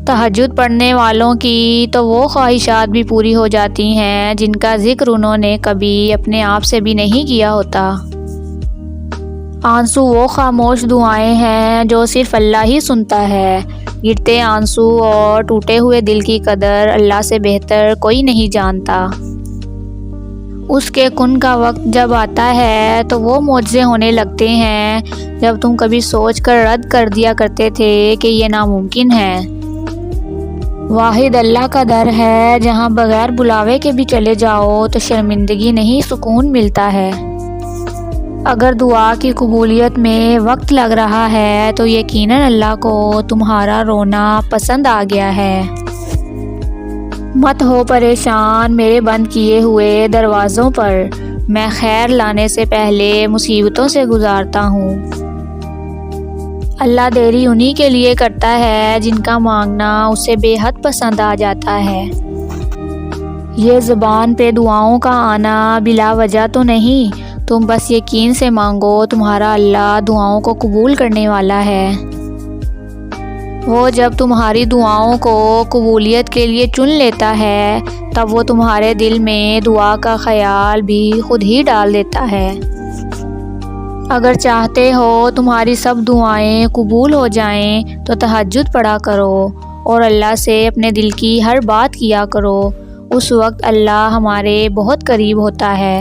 تہجد پڑھنے والوں کی تو وہ خواہشات بھی پوری ہو جاتی ہیں جن کا ذکر انہوں نے کبھی اپنے آپ سے بھی نہیں کیا ہوتا۔ آنسو وہ خاموش دعائیں ہیں جو صرف اللہ ہی سنتا ہے۔ گرتے آنسو اور ٹوٹے ہوئے دل کی قدر اللہ سے بہتر کوئی نہیں جانتا۔ اس کے کن کا وقت جب آتا ہے تو وہ معجزے ہونے لگتے ہیں جب تم کبھی سوچ کر رد کر دیا کرتے تھے کہ یہ ناممکن ہے۔ واحد اللہ کا در ہے جہاں بغیر بلاوے کے بھی چلے جاؤ تو شرمندگی نہیں سکون ملتا ہے۔ اگر دعا کی قبولیت میں وقت لگ رہا ہے تو یقیناً اللہ کو تمہارا رونا پسند آ گیا ہے۔ مت ہو پریشان میرے بند کیے ہوئے دروازوں پر، میں خیر لانے سے پہلے مصیبتوں سے گزارتا ہوں۔ اللہ دیری انہی کے لیے کرتا ہے جن کا مانگنا اسے بے حد پسند آ جاتا ہے۔ یہ زبان پہ دعاؤں کا آنا بلا وجہ تو نہیں، تم بس یقین سے مانگو تمہارا اللہ دعاؤں کو قبول کرنے والا ہے۔ وہ جب تمہاری دعاؤں کو قبولیت کے لیے چن لیتا ہے تب وہ تمہارے دل میں دعا کا خیال بھی خود ہی ڈال دیتا ہے۔ اگر چاہتے ہو تمہاری سب دعائیں قبول ہو جائیں تو تہجد پڑھا کرو اور اللہ سے اپنے دل کی ہر بات کیا کرو، اس وقت اللہ ہمارے بہت قریب ہوتا ہے۔